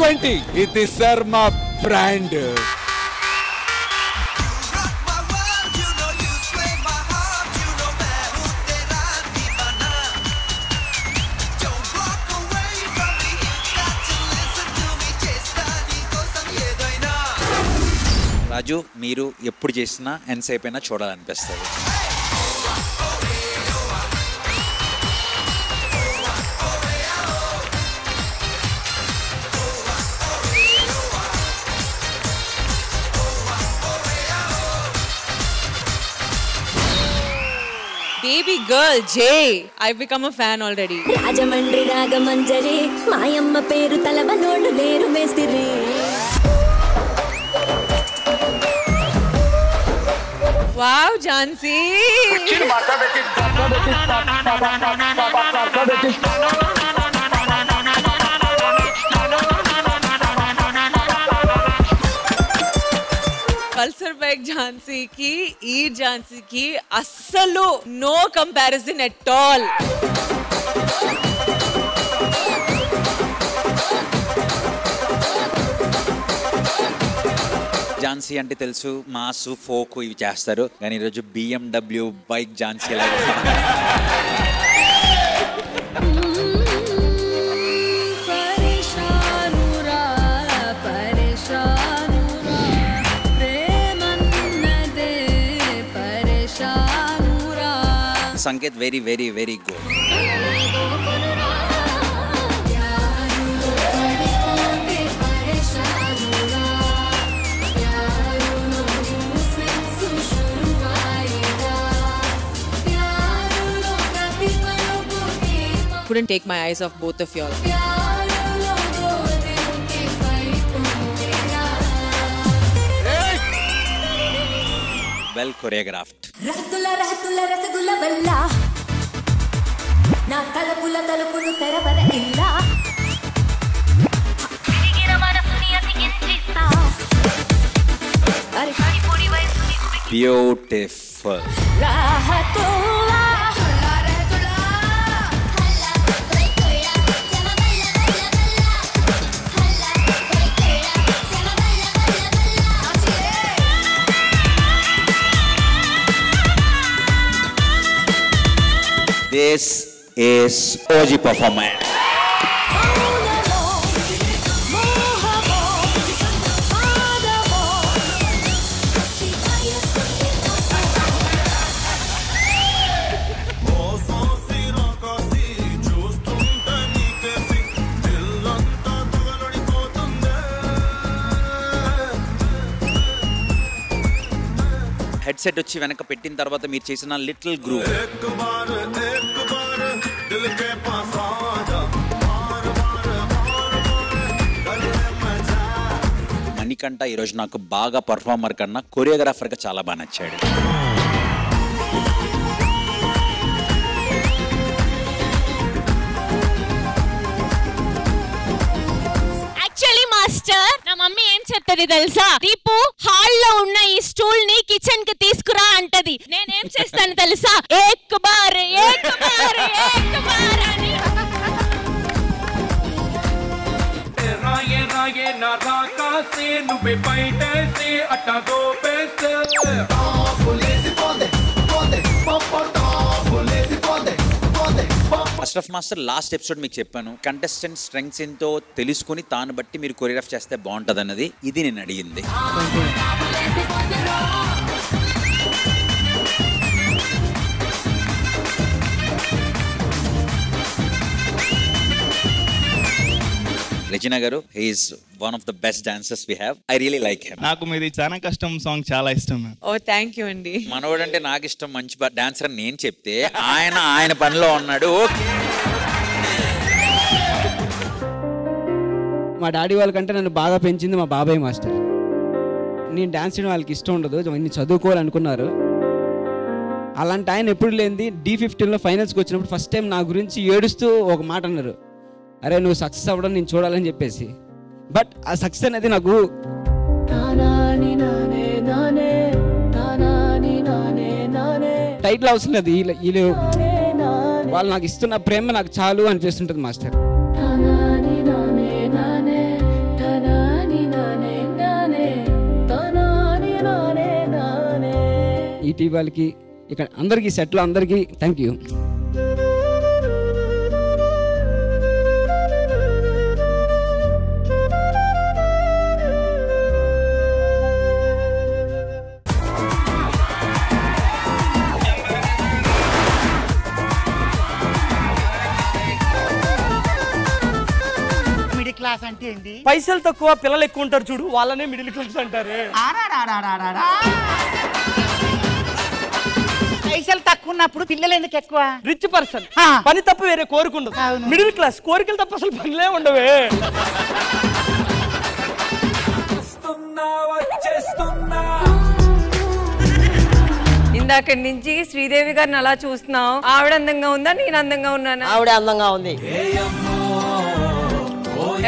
20 ఇది శర్మ బ్రాండ్. రాజు, మీరు ఎప్పుడు చేసినా ఎంతసేపు అయినా చూడాలనిపిస్తుంది. Baby girl Jay, I've become a fan already. Rajahmundry Ragamanjari మాయమ్మ పేరు తలవనోళ్ళు లేరు మేస్తిరి. Wow, Jhansi. Pulsar bike Jhansi కి ఈ ఝాన్సీ కి అస్సలు no comparison at all. Jhansi అంటే తెలుసు, మాసు ఫోక్ ఇవి చేస్తారు, కానీ ఈరోజు BMW బైక్ ఝాన్సీ లాగా. Sanket very very very good. Couldn't take my eyes off both of y'all. Well choreographed. రహతుల రహతుల రసగుల వల్ల నా తలపుల తలుపును తెరవర ఇల్లా తిరిగిన మనసుని అతికించిస్తా. అరే పొడి వయసుని Beautiful. రహతుల This is OG performance. Headset వచ్చి వెనక పెట్టిన తర్వాత మీరు చేసిన లిటిల్ గ్రూప్, మణికంఠ ఈరోజు నాకు బాగా పర్ఫార్మర్ కన్నా కొరియోగ్రాఫర్గా చాలా బాగా నచ్చాడు. మాస్టర్, నా మమ్మీ ఏం చెప్తది తెలుసా? దీపు హాల్లో ఉన్న ఈ స్టూల్ ని కిచెన్ కి తీసుకురా అంటది. నేనేం చేస్తాను తెలుసా? ఏక్ బార్ ఏక్ బార్ ఏక్ బార్ అని. రాయే రాయే నా రాకాసే నువ్వే బయటేసే అట్టగో బెస్ట్ పోలేసి పోందే పోందే పోపో పోలేసి పోందే పోందే. అష్రఫ్ మాస్టర్ లాస్ట్ ఎపిసోడ్ మీకు చెప్పాను, కంటెస్టెంట్ స్ట్రెంగ్స్ ఏంటో తెలుసుకుని తాను బట్టి మీరు కొరియోగ్రాఫ్ చేస్తే బాగుంటుంది అన్నది. ఇది నేను అడిగింది. రెజినా గారు, he is one of the best dancers we have. I really like him. నాకు మీది చాలా కష్టం సాంగ్ చాలా ఇష్టం. ఓ థ్యాంక్ యూ అండి. మనోడంటే నాకు ఇష్టం, మంచి డాన్సర్ అని నేను చెప్తే ఆయన పనిలో ఉన్నాడు. ఓకే, మా డాడీ వాళ్ళకంటే నన్ను బాగా పెంచింది మా బాబాయ్ మాస్టర్. నేను డాన్స్ చేయడం వాళ్ళకి ఇష్టం ఉండదు, ఇన్ని చదువుకోవాలనుకున్నారు. అలాంటి ఆయన ఎప్పుడు లేనిది D15లో ఫైనల్స్కి వచ్చినప్పుడు ఫస్ట్ టైం నా గురించి ఏడుస్తూ ఒక మాట అన్నారు, అరే నువ్వు సక్సెస్ అవ్వడం నేను చూడాలని చెప్పేసి. బట్ ఆ సక్సెస్ అనేది నాకు టైటిల్ అవసరం లేదు, వీళ్ళు వాళ్ళు నాకు ఇస్తున్న ప్రేమ నాకు చాలు అనిపిస్తుంటుంది మాస్టర్. ఈటీవీ వాళ్ళకి, ఇక్కడ అందరికీ సెట్లో అందరికీ థ్యాంక్ యూ. క్లాస్ అంటే ఏంటి? పైసలు తక్కువ పిల్లలు ఎక్కువ ఉంటారు చూడు, వాళ్ళనే మిడిల్ క్లాస్ అంటారు. పైసలు తక్కువ ఉన్నప్పుడు పిల్లలు ఎందుకు ఎక్కువ? రిచ్ పర్సన్ పని తప్ప వేరే కోరుకుండదు. మిడిల్ క్లాస్ కోరికలు తప్ప అసలు పనిలే ఉండవే. ఇందాక నుంచి శ్రీదేవి గారిని అలా చూస్తున్నావు. ఆవిడ అందంగా ఉందా, నేను అందంగా ఉన్నానా? ఆవిడ అందంగా ఉంది.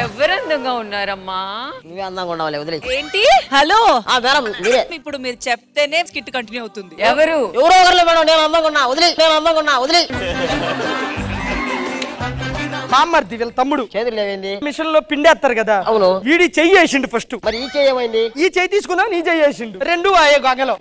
ఎవరు అందంగా ఉన్నారమ్మా? నువ్వే అందంగా ఉన్నావు. వదిలే. ఏంటి? హలో మేడం మీరే. ఇప్పుడు మీరు చెప్తేనే స్కిట్ కంటిన్యూ అవుతుంది. ఎవరు? ఎవరో ఒకరు మేడం. నేను అందంగా ఉన్నా. వదిలే. నేను అందంగా ఉన్నా. వదిలే. మామర్ది వీళ్ళ తమ్ముడు చేతులు లేవేంది? మిషన్ లో పిండేస్తారు కదా. అవును. వీడి చెయ్యి వేసిండు ఫస్ట్. మరి ఈ చెయ్యి ఏమైంది? ఈ చెయ్యి తీసుకున్నా, నీ చెయ్యి వేసిండు. రెండు ఆయే గంగలో.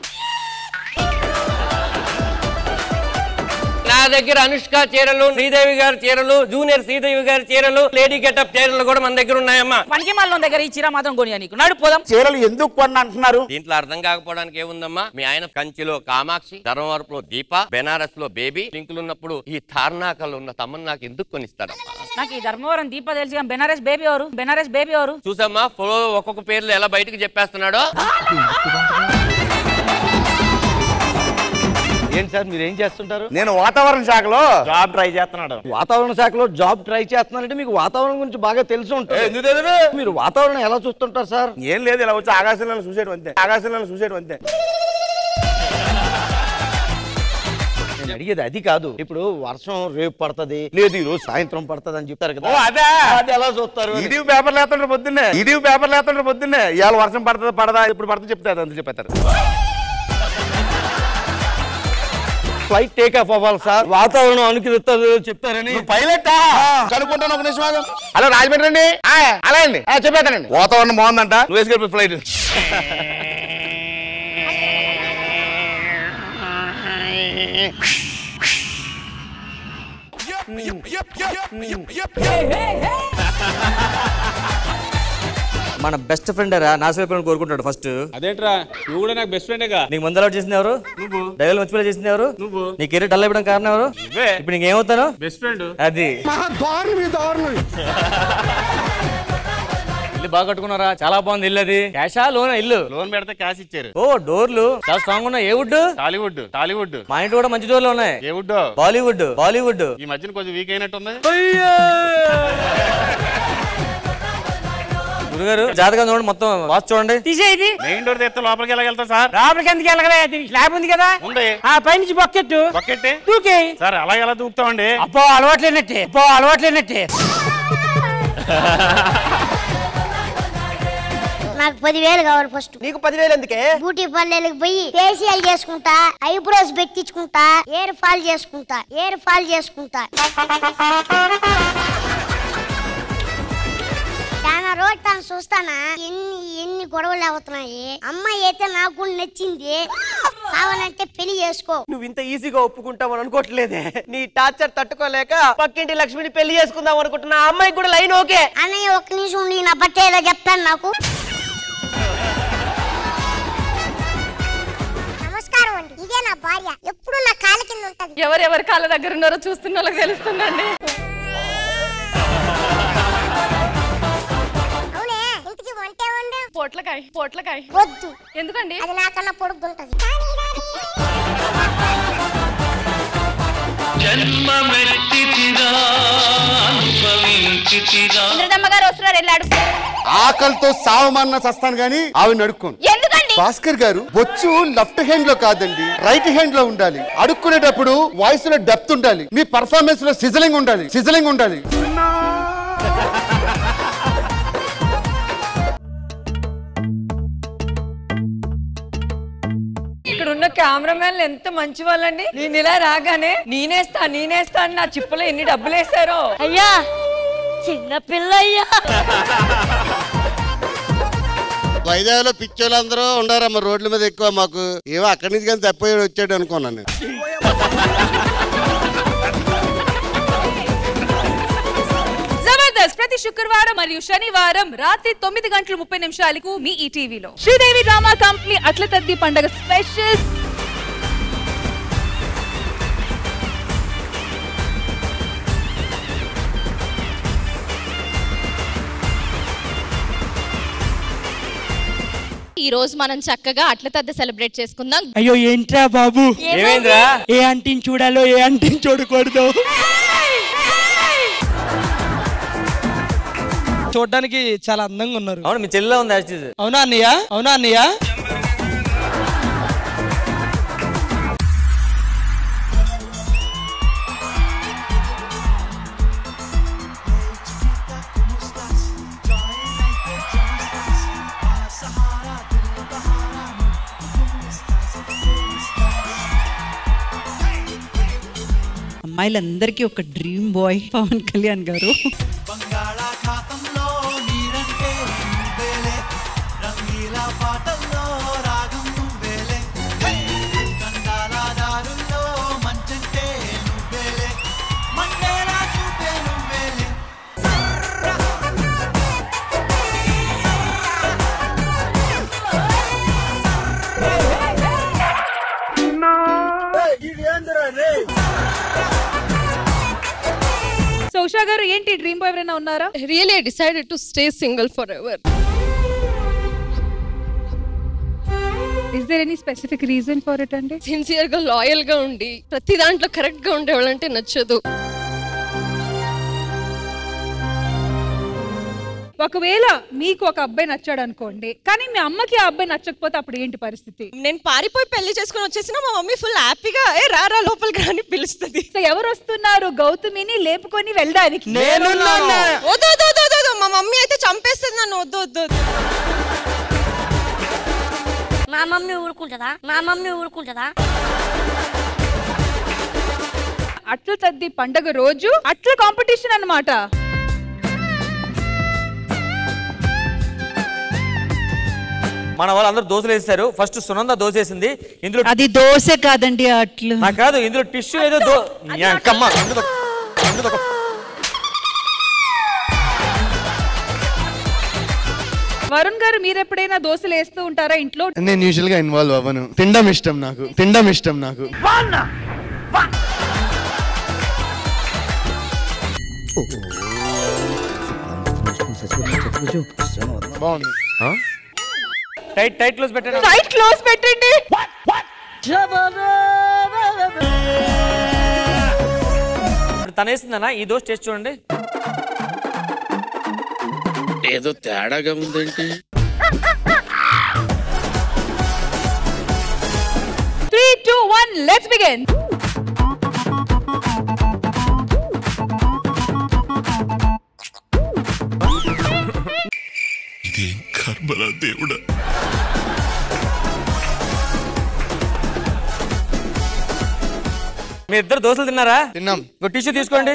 నా దగ్గర అనుష్క చీరలు, శ్రీదేవి గారి చీరలు, జూనియర్ శ్రీదేవి గారి చీరలు, లేడీ గెటప్ చీరలు కూడా మన దగ్గర ఉన్నాయమ్మా. పనికి మన దగ్గర ఈ చీర మాత్రం కొనియా నీకు. నడు పోదాం. చీరలు ఎందుకు కొన్న అంటున్నారు? దీంట్లో అర్థం కాకపోవడానికి ఏముందమ్మా? మీ ఆయన కంచిలో కామాక్షి, ధర్మవరపులో దీప, బెనారస్ లో బేబీ, లింకులు ఉన్నప్పుడు ఈ తార్నాకల్లో ఉన్న తమ్మని నాకు ఎందుకు కొనిస్తాడమ్మా? నాకు ఈ ధర్మవరం దీప తెలిసి బెనారస్ బేబీ ఎవరు? బెనారస్ బేబీ ఎవరు? చూసమ్మా ఫోటో ఒక్కొక్క పేర్లు ఎలా బయటకు చెప్పేస్తున్నాడో. ఏంటి సార్ మీరు ఏం చేస్తుంటారు? నేను వాతావరణ శాఖలో జాబ్ ట్రై చేస్తున్నాడు. వాతావరణ శాఖలో జాబ్ ట్రై చేస్తున్నారంటే మీకు వాతావరణం గురించి బాగా తెలిసి ఉంటుంది. మీరు వాతావరణం ఎలా చూస్తుంటారు సార్? ఏం లేదు, ఇలా వచ్చి ఆకాశంలో చూసేయడం అంతే. ఆకాశంలో చూసేయడం అంతే. నేను అడిగేది అది కాదు. ఇప్పుడు వర్షం రేపు పడుతుంది, లేదు ఈ రోజు సాయంత్రం పడుతుంది అని చెప్తారు కదా. అదే అది ఎలా చూస్తారు? ఇది పేపర్లు వేస్తుంటారు పొద్దున్నే. ఇది పేపర్లు వేస్తుంటారు పొద్దున్నే. ఇవాళ వర్షం పడుతుంది పడదా, ఇప్పుడు పడుతుంది చెప్తారు, అంత చెప్పేస్తారు. ఫ్లైట్ టేక్ ఆఫ్ అవ్వాలి సార్, వాతావరణం అనుకరిస్తుంది చెప్తారని. పైలట్ కనుక్కుంటాను, ఒక నిమిషం. హలో రాజమండ్రి అండి. అలా అండి చెప్పేస్తానండి. వాతావరణం బాగుందంట, నువ్వు వేసుకెళ్ళి ఫ్లైట్. మన బెస్ట్ ఫ్రెండ్ రా నాశనం కోరుకుంటాడు ఫస్ట్. అదేంట్రా నువ్వు కూడా నాకు బెస్ట్ ఫ్రెండే గా. నీకు ముందు అలవాటు చేసింది ఎవరు? నువ్వు. డైలాగ్ మర్చిపోయి చేసింది ఎవరు? నువ్వు. నీ కెరీర్ డల్ అయిపోవడం కారణం ఎవరు? ఇప్పుడు నీకు ఏమవుతాను? Best friend. అది ఇల్లు బాగా కట్టుకున్నారా? చాలా బాగుంది ఇల్లు. అది క్యాషా లోన్? ఇల్లు లోన్ పెడితే క్యాష్ ఇచ్చారు. ఓ డోర్లు చాలా స్ట్రాంగ్ ఉన్నాయి. ఏ వుడ్? టాలీవుడ్. టాలీవుడ్. మా ఇంటి కూడా మంచి డోర్లు ఉన్నాయి. ఏ వుడ్? బాలీవుడ్. బాలీవుడ్ ఈ మధ్యన కొంచెం వీక్ అయినట్టుంది. గురుగారు జాతకం చూడండి, మొత్తం వాచ్ చూడండి. తీసేది మెయిన్ డోర్ తెస్తే లోపలికి వెళ్ళగలుగుతా సార్? లోపలికి ఎందుకు వెళ్ళగలే? స్లాబ్ ఉంది కదా. ఉంది. పైనుంచి బొక్కెట్టు బకెట్టే దూకే. సార్ అలా ఎలా దూకుతామండి? అబ్బో అలవాట్లేనట్టే. అలవాట్లేనట్టే. నాకు 10,000 కావాలి ఫస్ట్. నీకు 10,000 ఎందుకే? బ్యూటీ పార్లర్కి పోయి ఫేషియల్ చేసుకుంటా, ఐబ్రోస్ పెట్టించుకుంటా, హెయిర్ ఫాల్ చేసుకుంటా. చాలా రోజు తను చూస్తానా ఎన్ని గొడవలు అవుతున్నాయి. అమ్మాయి అయితే నాకు కూడా నచ్చింది, కావాలంటే పెళ్లి చేసుకో. నువ్వు ఇంత ఈజీగా ఒప్పుకుంటావు అనుకోవట్లేదే. నీ టార్చర్ తట్టుకోలేక పక్కింటి లక్ష్మిని పెళ్లి చేసుకుందాం అనుకుంటున్నా. అమ్మాయికి కూడా లైన్ ఓకే. అన్నయ్య ఒక్క నిమిషం ఉండి నా బట్ట ఏదో చెప్తాను. నాకు నమస్కారం అండి, ఇదే నా భార్య, ఎప్పుడు నా కాళ్ళ కింద ఉంటది. ఎవరెవరి కాళ్ళ దగ్గర ఉన్నారో చూస్తున్న వాళ్ళకి తెలుస్తుందండి. అవునే, ఇంటికి వంటే వండు. పొట్లకాయ వద్దు. ఎందుకండి? అది నాకన్నా పొడుగుంటది. ఇంద్రదమ్మ గారు వస్తున్నారు, వెళ్ళాడు. ఆకలితో సావమన్నా చస్తాను గానీ ఆవిడ అడుక్కోను. ఎందుకండి? భాస్కర్ గారు బొచ్చు లెఫ్ట్ హ్యాండ్ లో కాదండి, రైట్ హ్యాండ్ లో ఉండాలి. అడుక్కునేటప్పుడు వాయిస్ లో డెప్త్ ఉండాలి. మీ పర్ఫార్మెన్స్ లో సిజలింగ్ ఉండాలి. ఇక్కడ ఉన్న కెమెరామెన్లు ఎంత మంచి వాళ్ళండి. నేను ఇలా రాగానే నేనేస్తా అని నా చిప్పలో ఎన్ని డబ్బులు వేసారో. అయ్యా చిన్న పిల్లయ్యా. వైజాగ్ లో పిచ్చోళ్ళందరూ ఉండారమ్మ రోడ్ల మీద ఎక్కువ. మాకు ఏమో అక్కడి నుంచి కానీ తప్పిపోయి వచ్చాడు అనుకున్నాను నేను. జబర్దస్త్ ప్రతి శుక్రవారం మరియు శనివారం రాత్రి 9:30 మీ ఈటీవీలో. శ్రీదేవి డ్రామా కంపెనీ అట్ల తద్ది పండగ స్పెషల్. ఈ రోజు మనం చక్కగా అట్ల తద్ది సెలబ్రేట్ చేసుకుందాం. అయ్యో ఏంట్రా బాబు, ఏమైందిరా? ఏ ఆంటీని చూడాలో ఏ ఆంటీని చూడకూడదు. చూడడానికి చాలా అందంగా ఉన్నారు. అవును, మీ చెల్లె ఉంది. అవునా అన్నయ్య? అవునా అన్నయ్య? అమ్మాయిలందరికీ ఒక డ్రీమ్ బాయ్ పవన్ కళ్యాణ్ గారు. సో ఉషా గారు, ఏంటి డ్రీమ్ బాయ్ ఎవరైనా ఉన్నారా? Really I decided to stay single forever. Is there any specific reason for it అండి? సిన్సియర్ గా లాయల్ గా ఉండి ప్రతి దాంట్లో కరెక్ట్ గా ఉండేవాళ్ళంటే నచ్చదు. ఒకవేళ మీకు ఒక అబ్బాయి నచ్చాడు అనుకోండి, కానీ మీ అమ్మకి ఆ అబ్బాయి నచ్చకపోతే అప్పుడు ఏంటి పరిస్థితి? నేను పారిపోయి పెళ్లి చేసుకుని వచ్చేసినా మా మమ్మీ ఫుల్ హ్యాపీగా రా లోపలికి రాని పిలుస్తుంది. సో ఎవరు వస్తున్నారు గౌతమిని లేపుకొని వెళ్ళడానికి? మా మమ్మీ అయితే చంపేస్తుంది నన్ను. వద్దు. మా మమ్మీ ఊరుకుంటదా? అట్ల తద్ది పండగ రోజు అట్ల కాంపిటీషన్ అన్నమాట. మన వాళ్ళందరూ దోశలు వేస్తారు. ఫస్ట్ సునంద దోశ వేసింది. ఇందులో అది దోశ కాదండి, అట్లు కాదు, ఇందులో టిష్యూ ఏదో వరుణ్ గారు, మీరు ఎప్పుడైనా దోశలు వేస్తూ ఉంటారా ఇంట్లో? నేను యూజువల్ గా ఇన్వాల్వ్ అవ్వను. తినడం ఇష్టం నాకు. బాగుంది. టైట్ క్లోజ్ పెట్టండి. టైట్ క్లోజ్ పెట్టండి. తను వేసిందన్నా ఈ దోశ టేస్ట్ చూడండి. ఏదో తేడాగా ఉందేంటి? 3, 2, 1 లెట్స్ బిగిన్. ఇదేం కర్మరా దేవుడా. మీ ఇద్దరు దోశలు తిన్నారా? తిన్నాం. ఒక టిష్యూ తీసుకోండి.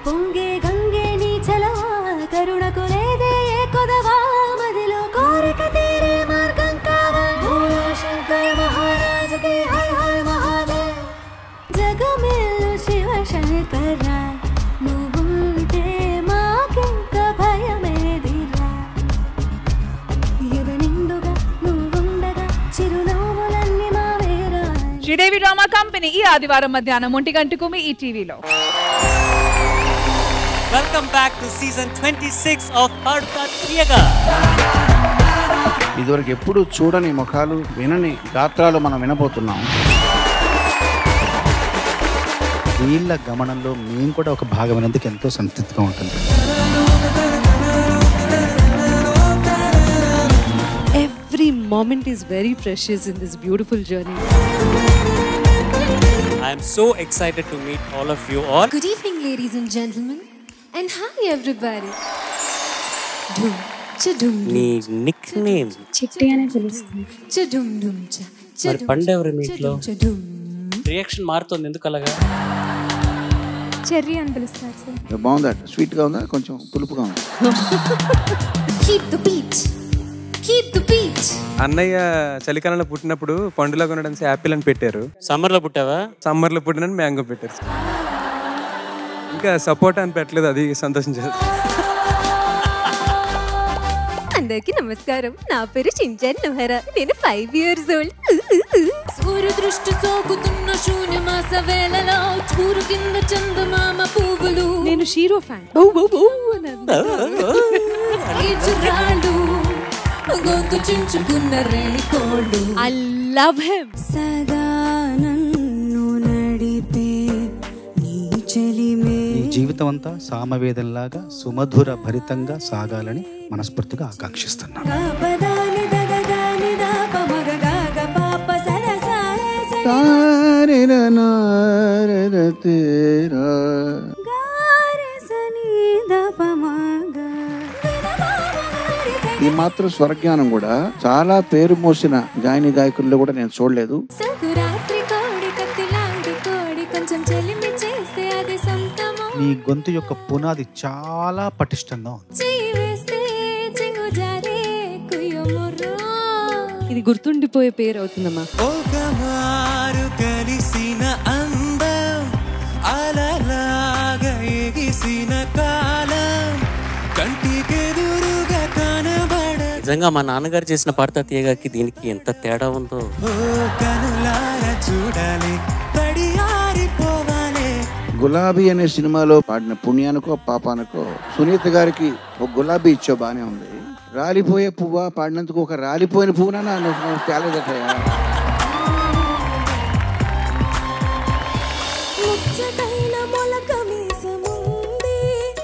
పొంగే గంగే నీ చలవా కరుణకు లేదే కొదవా మదిలో కోరిక తీరే మార్గం కావా శంకర మహారాజుకి హై హై మహాదేవ్ జగమేలు శివ శంకర నువ్వుంటే మాకింక భయమేదిరా ఎద నిండుగా నువ్వుండగా చిరునవ్వులన్నీ మావేరా. శ్రీదేవి డ్రామా కంపెనీ ఈ ఆదివారం మధ్యాహ్నం 1 గంటకు మీ ఈటీవీలో. Welcome back to season 26 of Padta Thiyaga. ఇదివరకు ఎప్పుడు చూడని ముఖాలు, వినని గాత్రాలు మనం వినబోతున్నాం. వీళ్ళ గమనంలో మేము కూడా ఒక భాగమైనందుకు ఎంతో సంతృప్తిగా ఉంటుంది. Every moment is very precious in this beautiful journey. I am so excited to meet all of you all. Good evening, ladies and gentlemen, and hi everybody. Dum cha dum. నీ నిక్ నేమ్ చిట్టి అనే పిలుస్తుంది. చ dum dum cha. మరి పండు ఎవరు మీ ఇంట్లో? Reaction మారుతుంది ఎందుకు అలాగా? చెర్రీ అని పిలుస్తారు సార్. బాగుందట, స్వీట్ గా ఉందా, కొంచెం పులుపుగా ఉంది. Keep the beat. Keep the beat. అన్నయ్య చలికాలంలో పుట్టినప్పుడు పండులో కొనడానికి యాపిల్ అని పెట్టారు. సమ్మర్ లో పుట్టావా? సమ్మర్ లో పుట్టిన మ్యాంగో పెట్టారు. ఇంకా సపోర్ట్ అని పెట్టలేదు, అది సంతోషించారు. అందరికి నమస్కారం. నా పేరు చించన్ నోహరా. నేను 5 years old. సూర్య దృష్టి సోకుతున్న శూన్యమాస వేళలో చూరు కింద చందమామ పువ్వులు. నేను షీరో ఫ్యాన్. గొంతు చించుకున్న రేణికోళ్ళు. I love him. సదా నన్ను నడిపే నీ చెలిమే. ఈ జీవితం అంతా సామవేదంలాగా సుమధుర భరితంగా సాగాలని మనస్ఫూర్తిగా ఆకాంక్షిస్తున్నాను. ఈ మాత్రం స్వరజ్ఞానం కూడా చాలా పేరు మోసిన గాయని గాయకుల్లో కూడా నేను చూడలేదు. నీ గొంతు యొక్క పునాది చాలా పటిష్టంగా ఉంది. ఇది గుర్తుండిపోయే పేరు అవుతుందమ్మా. కలిసిన అందం అలలాగా ఎగిసిన కాలం కంటికెదురుగా కనబడ. నిజంగా మా నాన్నగారు చేసిన పాడతా తీయగాకి దీనికి ఎంత తేడా ఉందో. కనులారా చూడాలి, తడియారిపోవాలి. గులాబీ అనే సినిమాలో పాడిన పుణ్యానికో పాపానికో సునీత గారికి ఒక గులాబీ ఇచ్చో బానే ఉంది. రాలిపోయే పువ్వా పాడినందుకు ఒక రాలిపోయిన పువ్వునా తేలేదటయా.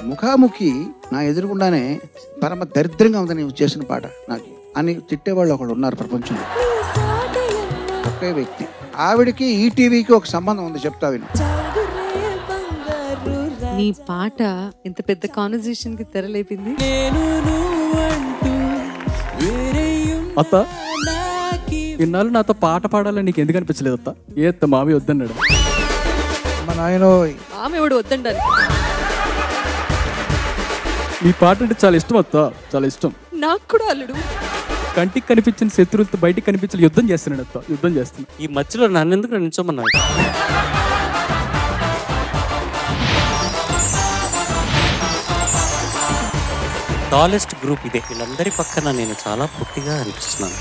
ముఖాముఖి నా ఎదురుగుండానే పరమ దరిద్రంగా ఉంది నువ్వు చేసిన పాట నాకు అని తిట్టేవాళ్ళు ఒకళ్ళు ఉన్నారు ప్రపంచంలో. ఒకే వ్యక్తి, ఆవిడకి ఈ టీవీకి ఒక సంబంధం ఉంది, చెప్తా విను. నీ పాట ఎంత పెద్ద కాన్వర్సేషన్ కి తెరలేపింది. అత్త, ఇన్నాళ్ళు నాతో పాట పాడాలని నీకు ఎందుకు అనిపించలేదు అత్త? ఏ అత్త మావి వద్దన్నాడు. మా నాయనో ఆమె ఎవడు వద్దంటారు. నీ పాట అంటే చాలా ఇష్టం అత్త, చాలా ఇష్టం. నాకు కూడా అల్లుడు. కంటికి కనిపించిన శత్రువులతో బయటికి కనిపించిన యుద్ధం చేస్తున్నాడు అత్త, యుద్ధం చేస్తున్నాడు. ఈ మధ్యలో నన్ను ఎందుకు నిల్చోమన్నాడు? టాలెస్ట్ గ్రూప్ ఇదే. వీళ్ళందరి పక్కన నేను చాలా పొట్టిగా అనిపిస్తున్నాను.